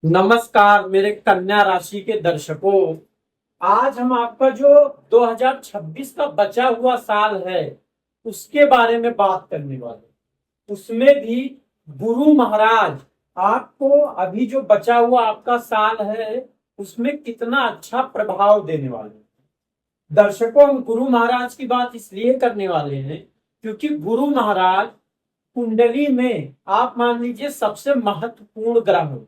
नमस्कार मेरे कन्या राशि के दर्शकों। आज हम आपका जो 2026 का बचा हुआ साल है उसके बारे में बात करने वाले हैं। उसमें भी गुरु महाराज आपको अभी जो बचा हुआ आपका साल है उसमें कितना अच्छा प्रभाव देने वाले हैं। दर्शकों, हम गुरु महाराज की बात इसलिए करने वाले हैं क्योंकि गुरु महाराज कुंडली में आप मान लीजिए सबसे महत्वपूर्ण ग्रह हो।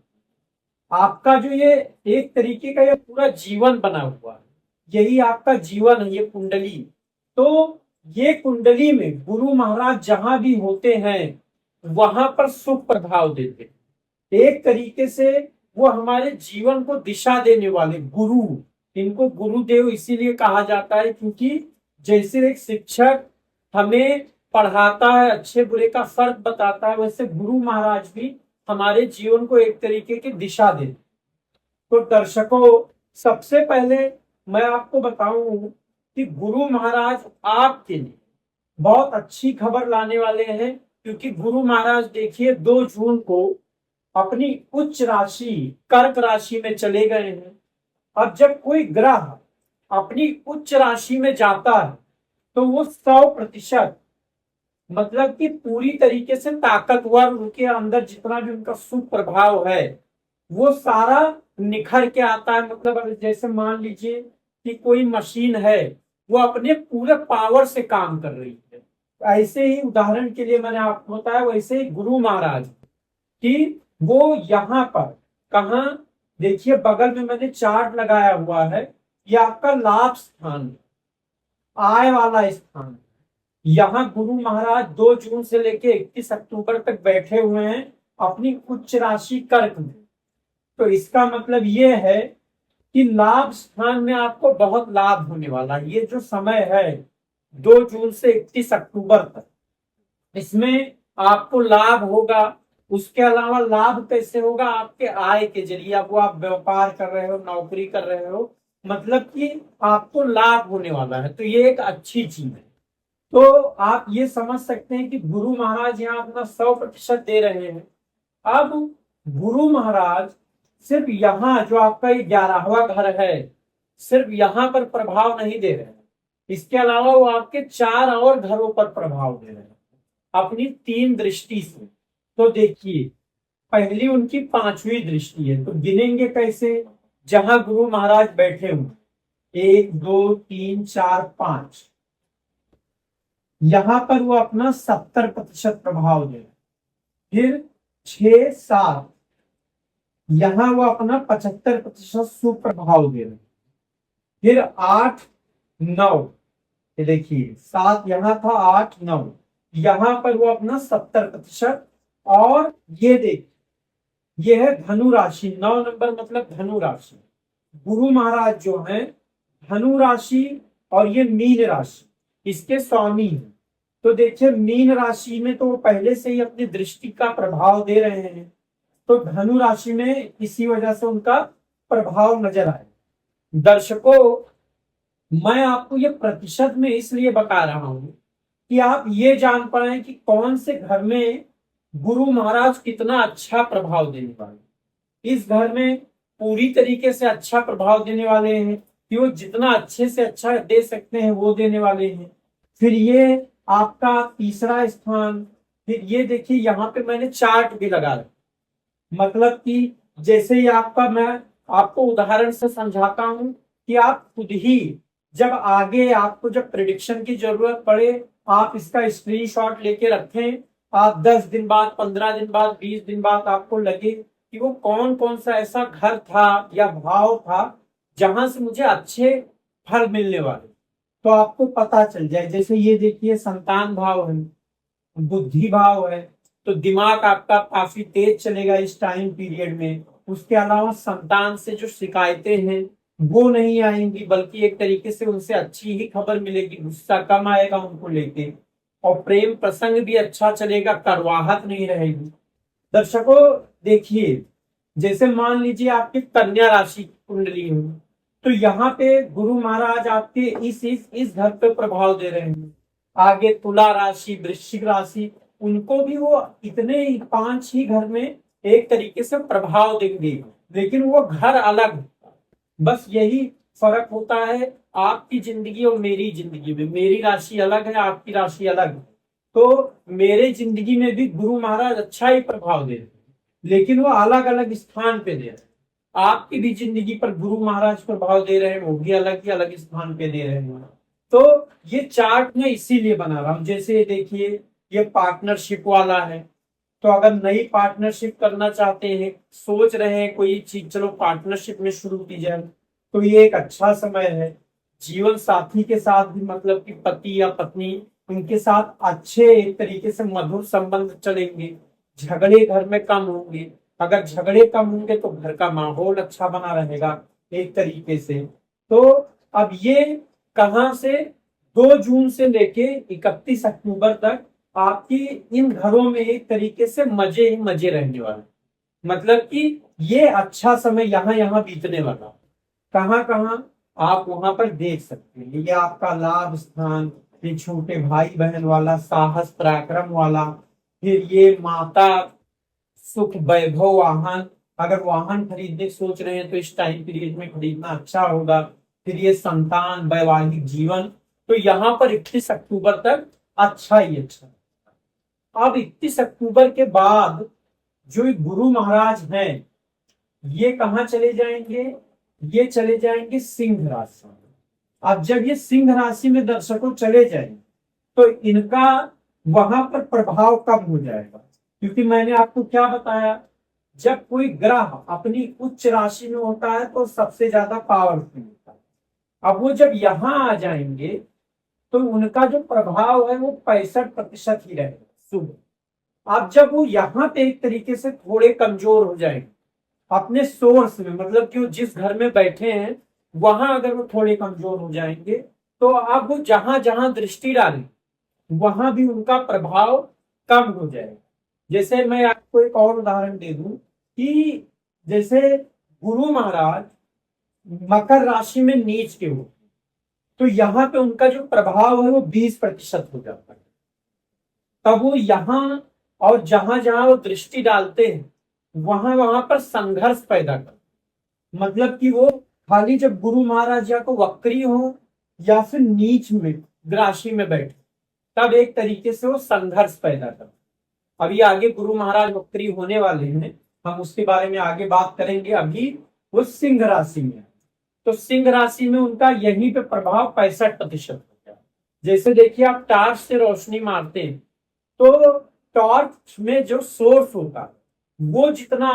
आपका जो ये एक तरीके का ये पूरा जीवन बना हुआ है, यही आपका जीवन है ये कुंडली। तो ये कुंडली में गुरु महाराज जहां भी होते हैं वहां पर शुभ प्रभाव देते हैं। एक तरीके से वो हमारे जीवन को दिशा देने वाले गुरु, इनको गुरुदेव इसीलिए कहा जाता है क्योंकि जैसे एक शिक्षक हमें पढ़ाता है, अच्छे बुरे का फर्क बताता है, वैसे गुरु महाराज भी हमारे जीवन को एक तरीके की दिशा देते। तो दर्शकों, सबसे पहले मैं आपको बताऊं कि गुरु महाराज आपके लिए बहुत अच्छी खबर लाने वाले हैं क्योंकि गुरु महाराज देखिए 2 जून को अपनी उच्च राशि कर्क राशि में चले गए हैं। अब जब कोई ग्रह अपनी उच्च राशि में जाता है तो वो 100% मतलब कि पूरी तरीके से ताकतवर, उनके अंदर जितना भी उनका शुभ प्रभाव है वो सारा निखर के आता है। मतलब अगर जैसे मान लीजिए कि कोई मशीन है, वो अपने पूरे पावर से काम कर रही है, ऐसे ही उदाहरण के लिए मैंने आपको बताया वैसे ही गुरु महाराज कि वो यहाँ पर कहा, देखिए बगल में मैंने चार्ट लगाया हुआ है, ये आपका लाभ स्थान, आय वाला स्थान। यहाँ गुरु महाराज 2 जून से लेके 21 अक्टूबर तक बैठे हुए हैं अपनी उच्च राशि कर्क में। तो इसका मतलब ये है कि लाभ स्थान में आपको बहुत लाभ होने वाला है। ये जो समय है 2 जून से 31 अक्टूबर तक, इसमें आपको लाभ होगा। उसके अलावा लाभ कैसे होगा? आपके आय के जरिए। अब वो आप व्यापार कर रहे हो, नौकरी कर रहे हो, मतलब कि आपको लाभ होने वाला है, तो ये एक अच्छी चीज है। तो आप ये समझ सकते हैं कि गुरु महाराज यहाँ अपना 100% दे रहे हैं। अब गुरु महाराज सिर्फ यहाँ जो आपका ये 11वां घर है, सिर्फ यहाँ पर प्रभाव नहीं दे रहे हैं, इसके अलावा वो आपके 4 और घरों पर प्रभाव दे रहे हैं अपनी 3 दृष्टि से। तो देखिए, पहली उनकी 5वीं दृष्टि है, तो गिनेंगे कैसे? जहां गुरु महाराज बैठे हुए 1 2 3 4 5, यहां पर वो अपना 70% प्रभाव दे रहे हैं। फिर 6 7, यहां वो अपना 75% सुप्रभाव दे रहे हैं। फिर 8 9, ये देखिए 7 यहां था, 8 9, यहां पर वो अपना 70%। और ये देखिए, ये है धनु राशि, 9 नंबर मतलब धनु राशि। गुरु महाराज जो है धनु राशि और ये मीन राशि इसके स्वामी है। तो देखिए मीन राशि में तो वो पहले से ही अपनी दृष्टि का प्रभाव दे रहे हैं, तो धनु राशि में इसी वजह से उनका प्रभाव नजर आए। दर्शकों, मैं आपको ये प्रतिशत में इसलिए बता रहा हूं कि आप ये जान पाए कि कौन से घर में गुरु महाराज कितना अच्छा प्रभाव देने वाले। इस घर में पूरी तरीके से अच्छा प्रभाव देने वाले हैं कि वो जितना अच्छे से अच्छा दे सकते हैं वो देने वाले हैं। फिर ये आपका तीसरा स्थान। फिर ये देखिए यहाँ पे मैंने चार्ट भी लगा रखा, मतलब कि जैसे ही आपका, मैं आपको उदाहरण से समझाता हूं कि आप खुद ही जब आगे आपको जब प्रिडिक्शन की जरूरत पड़े, आप इसका स्क्रीनशॉट लेके रखें। आप 10 दिन बाद, 15 दिन बाद, 20 दिन बाद आपको लगे कि वो कौन कौन सा ऐसा घर था या भाव था जहां से मुझे अच्छे फल मिलने वाले, तो आपको पता चल जाए। जैसे ये देखिए संतान भाव है, बुद्धि भाव है, तो दिमाग आपका काफी तेज चलेगा इस टाइम पीरियड में। उसके अलावा संतान से जो शिकायतें हैं वो नहीं आएंगी, बल्कि एक तरीके से उनसे अच्छी ही खबर मिलेगी, गुस्सा कम आएगा उनको लेके। और प्रेम प्रसंग भी अच्छा चलेगा, कड़वाहट नहीं रहेगी। दर्शकों देखिए, जैसे मान लीजिए आपकी कन्या राशि कुंडली हो, तो यहाँ पे गुरु महाराज आपके इस घर पे प्रभाव दे रहे हैं। आगे तुला राशि, वृश्चिक राशि, उनको भी वो इतने ही 5 ही घर में एक तरीके से प्रभाव देंगे। लेकिन वो घर अलग होता है। बस यही फर्क होता है आपकी जिंदगी और मेरी जिंदगी में। मेरी राशि अलग है, आपकी राशि अलग है। तो मेरे जिंदगी में भी गुरु महाराज अच्छा ही प्रभाव दे रहे हैं, लेकिन वो अलग अलग स्थान पे दे रहे हैं। आपकी भी जिंदगी पर गुरु महाराज प्रभाव दे रहे हैं, वो भी अलग ही अलग स्थान पे दे रहे हैं। तो ये चार्ट मैं इसीलिए बना रहा हूं। जैसे देखिए, ये पार्टनरशिप वाला है। तो अगर नई पार्टनरशिप करना चाहते हैं, सोच रहे हैं कोई चीज चलो पार्टनरशिप में शुरू की जाए, तो ये एक अच्छा समय है। जीवन साथी के साथ भी मतलब कि पति या पत्नी, उनके साथ अच्छे एक तरीके से मधुर संबंध चलेंगे। झगड़े घर में कम होंगे। अगर झगड़े कम होंगे तो घर का माहौल अच्छा बना रहेगा एक तरीके से। तो अब ये कहां से, 2 जून से लेके 31 अक्टूबर तक आपकी इन घरों में एक तरीके से मजे ही मजे रहने वाले। मतलब कि ये अच्छा समय यहाँ यहाँ बीतने वाला। कहाँ कहाँ आप वहां पर देख सकते हैं। ये आपका लाभ स्थान, ये छोटे भाई बहन वाला, साहस पराक्रम वाला, फिर ये माता, सुख वैभव वाहन। अगर वाहन खरीदने की सोच रहे हैं तो इस टाइम पीरियड में खरीदना अच्छा होगा। फिर ये संतान, वैवाहिक जीवन। तो यहाँ पर 31 अक्टूबर तक अच्छा ही अच्छा। अब 31 अक्टूबर के बाद जो ये गुरु महाराज हैं, ये कहाँ चले जाएंगे? ये चले जाएंगे सिंह राशि में। अब जब ये सिंह राशि में दर्शकों चले जाएंगे, तो इनका वहां पर प्रभाव कम हो जाएगा। क्योंकि मैंने आपको क्या बताया, जब कोई ग्रह अपनी उच्च राशि में होता है तो सबसे ज्यादा पावरफुल होता है। अब वो जब यहां आ जाएंगे तो उनका जो प्रभाव है वो 65% ही रहेगा शुभ। अब जब वो यहाँ पे एक तरीके से थोड़े कमजोर हो जाएंगे अपने सोर्स में, मतलब कि वो जिस घर में बैठे हैं वहां अगर वो थोड़े कमजोर हो जाएंगे, तो अब वो जहां जहां दृष्टि डालें वहां भी उनका प्रभाव कम हो जाएगा। जैसे मैं आपको एक और उदाहरण दे दूं कि जैसे गुरु महाराज मकर राशि में नीच के हो, तो यहाँ पे उनका जो प्रभाव है वो 20% हो जाता है। तब वो यहाँ और जहां जहां वो दृष्टि डालते हैं वहां वहां पर संघर्ष पैदा कर, मतलब कि वो खाली जब गुरु महाराज या तो वक्री हो या फिर नीच में राशि में बैठे, तब एक तरीके से वो संघर्ष पैदा कर। अभी आगे गुरु महाराज वक्री होने वाले हैं, हम उसके बारे में आगे बात करेंगे। अभी वो सिंह राशि में है, तो सिंह राशि में उनका यहीं पे प्रभाव 65% हो गया। जैसे देखिए, आप टार्च से रोशनी मारते हैं तो टॉर्च में जो सोर्स होता है वो जितना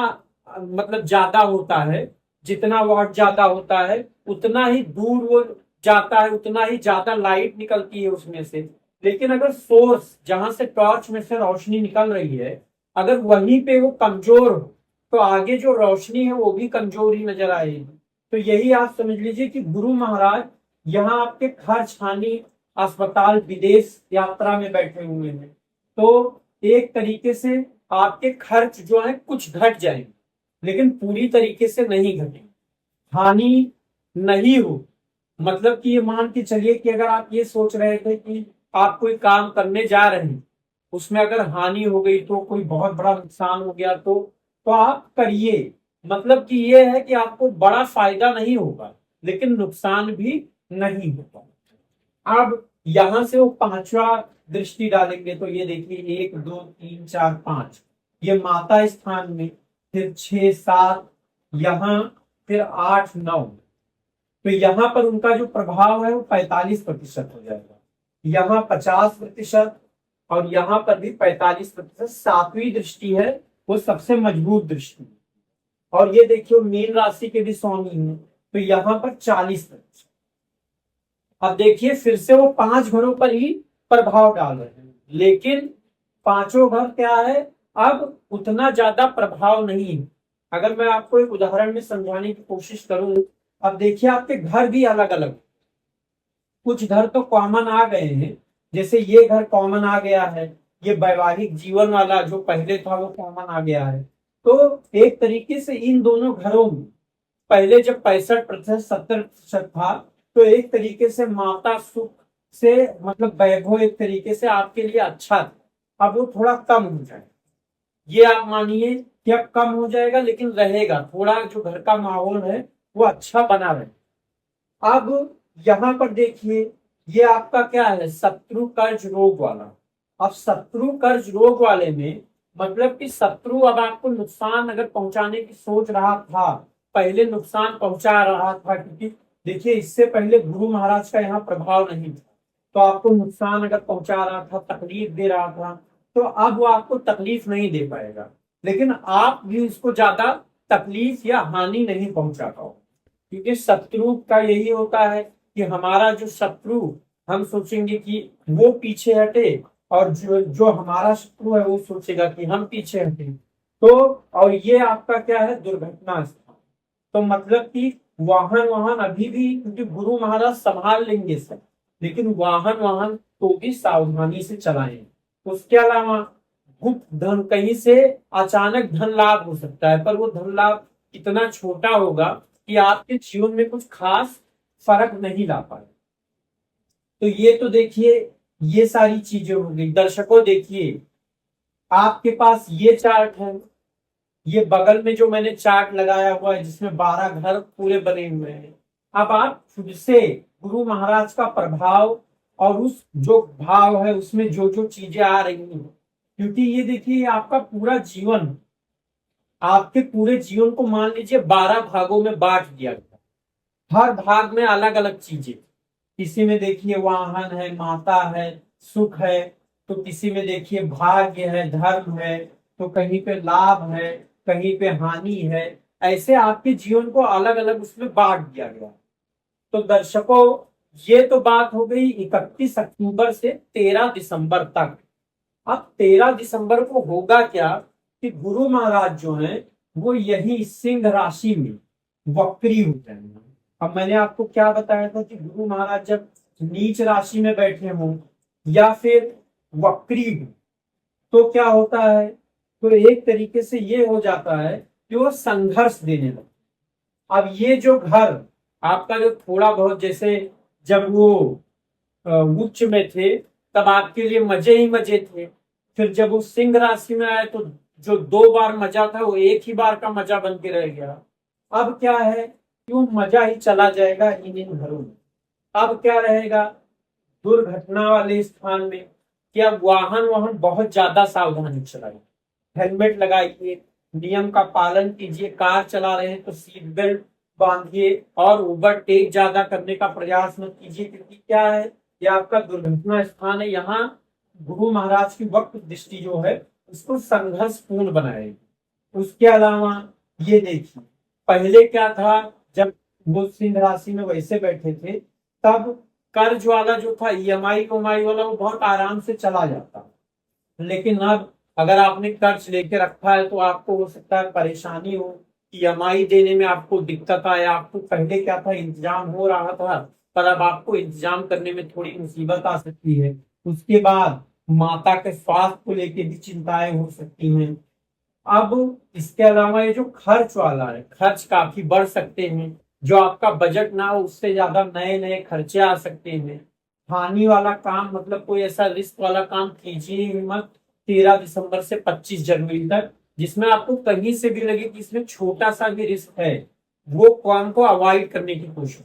मतलब ज्यादा होता है, जितना वाट ज्यादा होता है उतना ही दूर वो जाता है, उतना ही ज्यादा लाइट निकलती है उसमें से। लेकिन अगर सोर्स जहां से टॉर्च में से रोशनी निकल रही है, अगर वहीं पे वो कमजोर हो तो आगे जो रोशनी है वो भी कमजोर ही नजर आएगी। तो यही आप समझ लीजिए कि गुरु महाराज यहाँ आपके खर्च हानि, अस्पताल, विदेश यात्रा में बैठे हुए हैं। तो एक तरीके से आपके खर्च जो है कुछ घट जाएंगे, लेकिन पूरी तरीके से नहीं घटेंगे, हानि नहीं हो। मतलब कि ये मान के चलिए कि अगर आप ये सोच रहे थे कि आप कोई काम करने जा रहे हैं, उसमें अगर हानि हो गई तो कोई बहुत बड़ा नुकसान हो गया तो आप करिए। मतलब कि ये है कि आपको बड़ा फायदा नहीं होगा लेकिन नुकसान भी नहीं होगा। अब यहां से वो पांचवा दृष्टि डालेंगे तो ये देखिए 1 2 3 4 5, ये माता स्थान में, फिर 6 7 यहाँ, फिर 8 9। तो यहाँ पर उनका जो प्रभाव है वो 45% हो जाएगा। यहाँ 50% और यहाँ पर भी 45%। सातवीं दृष्टि है वो सबसे मजबूत दृष्टि है। और ये देखिए मीन राशि के भी स्वामी है, तो यहाँ पर 40%। अब देखिए फिर से वो 5 घरों पर ही प्रभाव डाल रहे हैं, लेकिन पांचों घर क्या है, अब उतना ज्यादा प्रभाव नहीं है। अगर मैं आपको एक उदाहरण में समझाने की कोशिश करूं, अब देखिए आपके घर भी अलग अलग, कुछ घर तो कॉमन आ गए हैं। जैसे ये घर कॉमन आ गया है, ये वैवाहिक जीवन वाला जो पहले था वो कॉमन आ गया है। तो एक तरीके से इन दोनों घरों में पहले जब 65% 70% था, तो एक तरीके से माता सुख से मतलब वैभव एक तरीके से आपके लिए अच्छा था। अब वो थोड़ा कम हो जाए। ये आप मानिए कि अब कम हो जाएगा, लेकिन रहेगा, थोड़ा जो घर का माहौल है वो अच्छा बना रहे। अब यहाँ पर देखिए, ये आपका क्या है, शत्रु कर्ज रोग वाला। अब शत्रु कर्ज रोग वाले में मतलब कि शत्रु अब आपको नुकसान अगर पहुंचाने की सोच रहा था, पहले नुकसान पहुंचा रहा था, क्योंकि देखिए इससे पहले गुरु महाराज का यहाँ प्रभाव नहीं था, तो आपको नुकसान अगर पहुंचा रहा था, तकलीफ दे रहा था, तो अब वो आपको तकलीफ नहीं दे पाएगा। लेकिन आप भी उसको ज्यादा तकलीफ या हानि नहीं पहुंचा पाओ, क्योंकि शत्रु का यही होता है कि हमारा जो शत्रु, हम सोचेंगे कि वो पीछे हटे, और जो जो हमारा शत्रु है वो सोचेगा कि हम पीछे हटे। तो और ये आपका क्या है, दुर्घटना स्थल। तो मतलब कि वाहन वाहन अभी भी, क्योंकि गुरु महाराज संभाल लेंगे सब, लेकिन वाहन वाहन तो भी सावधानी से चलाएं। उसके अलावा गुप्त धन, कहीं से अचानक धन लाभ हो सकता है, पर वो धन लाभ इतना छोटा होगा कि आपके जीवन में कुछ खास फर्क नहीं ला पाए। तो ये तो देखिए, ये सारी चीजें हो गई। दर्शकों देखिए, आपके पास ये चार्ट है, ये बगल में जो मैंने चार्ट लगाया हुआ है जिसमें 12 घर पूरे बने हुए हैं। अब आप खुद से गुरु महाराज का प्रभाव और उस जो भाव है उसमें जो जो चीजें आ रही हैं, क्योंकि ये देखिए आपका पूरा जीवन, आपके पूरे जीवन को मान लीजिए 12 भागों में बांट दिया गया। हर भाग में अलग अलग चीजें, किसी में देखिए वाहन है, माता है, सुख है, तो किसी में देखिए भाग्य है, धर्म है, तो कहीं पे लाभ है, कहीं पे हानि है। ऐसे आपके जीवन को अलग अलग उसमें बांट दिया गया। तो दर्शकों, ये तो बात हो गई 31 अक्टूबर से 13 दिसंबर तक। अब 13 दिसंबर को होगा क्या कि गुरु महाराज जो हैं वो यही सिंह राशि में वक्री हो जाएंगे। अब मैंने आपको क्या बताया था कि गुरु महाराज जब नीच राशि में बैठे हों या फिर वक्री हो तो क्या होता है, तो एक तरीके से ये हो जाता है कि वो संघर्ष देने लगता। अब ये जो घर आपका जो थोड़ा बहुत, जैसे जब वो उच्च में थे तब आपके लिए मजे ही मजे थे, फिर जब वो सिंह राशि में आए तो जो 2 बार मजा था वो एक ही बार का मजा बन के रह गया। अब क्या है, क्यों मजा ही चला जाएगा इन घरों में। अब क्या रहेगा, दुर्घटना वाले स्थान में कि अब वाहन वाहन बहुत ज्यादा सावधानी चलाइए, हेलमेट लगाइए, नियम का पालन कीजिए, कार चला रहे हैं तो सीट बेल्ट बांधिए, और ओवरटेक ज्यादा करने का प्रयास मत कीजिए, क्योंकि क्या है, ये आपका दुर्घटना स्थान है। यहाँ गुरु महाराज की वक्त दृष्टि जो है उसको संघर्षपूर्ण बनाएगी। उसके अलावा ये देखिए, पहले क्या था, जब वो सिंह राशि में वैसे बैठे थे तब कर्ज वाला जो था, ईएमआई उमाई वाला, वो बहुत आराम से चला जाता। लेकिन अब अगर आपने कर्ज लेके रखा है तो आपको हो सकता है परेशानी हो, ईएमआई देने में आपको दिक्कत आए। आपको पहले क्या था, इंतजाम हो रहा था, पर अब आपको इंतजाम करने में थोड़ी मुसीबत आ सकती है। उसके बाद माता के स्वास्थ्य को लेके भी चिंताएं हो सकती हैं। अब इसके अलावा ये जो खर्च वाला है, खर्च काफी बढ़ सकते हैं, जो आपका बजट ना हो उससे ज्यादा नए नए खर्चे आ सकते हैं। हानि वाला काम, मतलब कोई ऐसा रिस्क वाला काम कीजिए ही मत 13 दिसंबर से 25 जनवरी तक, जिसमें आपको कहीं से भी लगे कि इसमें छोटा सा भी रिस्क है, वो काम को अवॉइड करने की कोशिश।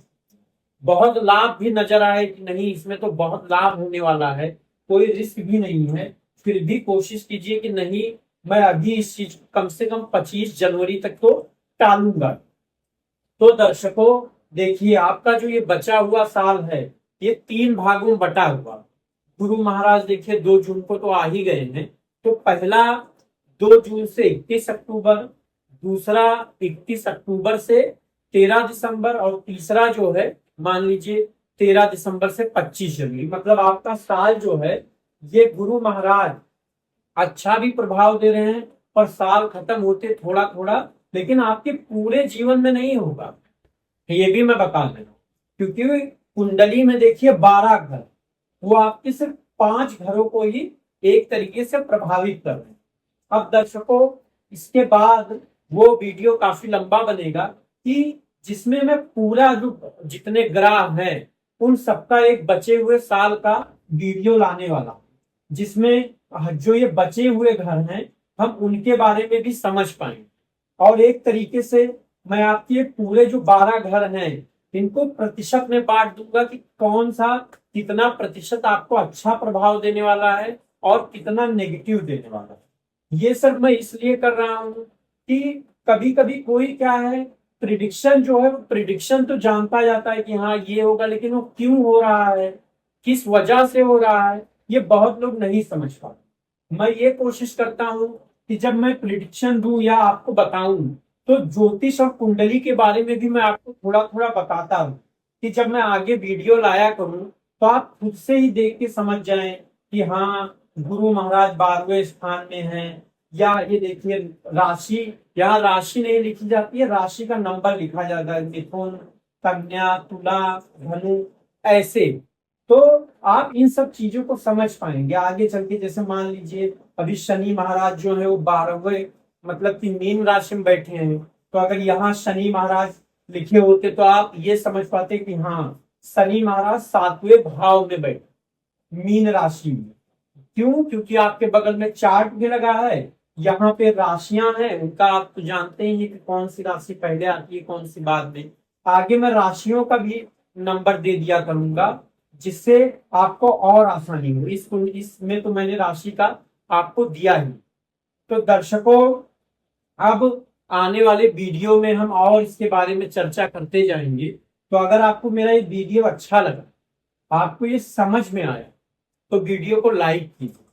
बहुत लाभ भी नजर आए कि नहीं इसमें तो बहुत लाभ होने वाला है, कोई रिस्क भी नहीं है, फिर भी कोशिश कीजिए कि नहीं, मैं अभी इस चीज कम से कम 25 जनवरी तक तो टालूंगा। तो दर्शकों देखिए, आपका जो ये बचा हुआ साल है ये 3 भागों में बटा हुआ। गुरु महाराज देखिए 2 जून को तो आ ही गए हैं, तो पहला 2 जून से 31 अक्टूबर, दूसरा 31 अक्टूबर से 13 दिसंबर, और तीसरा जो है मान लीजिए 13 दिसंबर से 25 जनवरी। मतलब आपका साल जो है ये गुरु महाराज अच्छा भी प्रभाव दे रहे हैं, और साल खत्म होते थोड़ा थोड़ा, लेकिन आपके पूरे जीवन में नहीं होगा, ये भी मैं बता दे रहा हूँ। क्योंकि कुंडली में देखिए 12 घर, वो आपके सिर्फ 5 घरों को ही एक तरीके से प्रभावित कर रहे हैं। अब दर्शकों, इसके बाद वो वीडियो काफी लंबा बनेगा कि जिसमें मैं पूरा जो जितने ग्राह हैं उन सबका एक बचे हुए साल का वीडियो लाने वाला हूं, जिसमें जो ये बचे हुए घर हैं हम उनके बारे में भी समझ पाएंगे। और एक तरीके से मैं आपके पूरे जो 12 घर हैं इनको प्रतिशत में बांट दूंगा कि कौन सा कितना प्रतिशत आपको अच्छा प्रभाव देने वाला है और कितना नेगेटिव देने वाला है। ये सब मैं इसलिए कर रहा हूं कि कभी कभी कोई क्या है, प्रिडिक्शन जो है वो प्रिडिक्शन तो जानता जाता है कि हाँ ये होगा, लेकिन वो क्यों हो रहा है, किस वजह से हो रहा है, ये बहुत लोग नहीं समझ पाते। मैं ये कोशिश करता हूं कि जब मैं प्रिडिक्शन दूं या आपको बताऊं तो ज्योतिष और कुंडली के बारे में भी मैं आपको थोड़ा थोड़ा बताता हूं कि जब मैं आगे वीडियो लाया करूं तो आप खुद से ही देख के समझ जाएं कि हाँ गुरु महाराज 12वें स्थान में हैं, या ये देखिए राशि, यहाँ राशि नहीं लिखी जाती है, राशि का नंबर लिखा जाता है, मिथुन, कन्या, तुला, धनु, ऐसे। तो आप इन सब चीजों को समझ पाएंगे आगे चल के। जैसे मान लीजिए अभी शनि महाराज जो है वो 12वें मतलब कि मीन राशि में बैठे हैं, तो अगर यहाँ शनि महाराज लिखे होते तो आप ये समझ पाते कि हाँ शनि महाराज 7वें भाव में बैठे मीन राशि में। क्यों? क्योंकि आपके बगल में चार्ट भी लगा है, यहाँ पे राशियां हैं उनका आप तो जानते ही हैं कि कौन सी राशि पहले आती है कौन सी बाद में। आगे मैं राशियों का भी नंबर दे दिया करूंगा जिससे आपको और आसानी हो। इसमें तो मैंने राशि का आपको दिया ही। तो दर्शकों, अब आने वाले वीडियो में हम और इसके बारे में चर्चा करते जाएंगे। तो अगर आपको मेरा ये वीडियो अच्छा लगा, आपको ये समझ में आया, तो वीडियो को लाइक कीजिए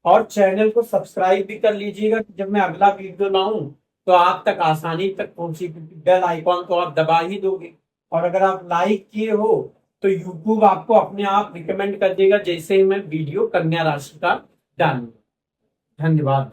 और चैनल को सब्सक्राइब भी कर लीजिएगा कि जब मैं अगला वीडियो लाऊं तो आप तक आसानी तक पहुंचे, क्योंकि बेल आइकॉन तो आप दबा ही दोगे। और अगर आप लाइक किए हो तो यूट्यूब आपको अपने आप रिकमेंड कर देगा जैसे ही मैं वीडियो कन्या राशि का डालूंगा। धन्यवाद।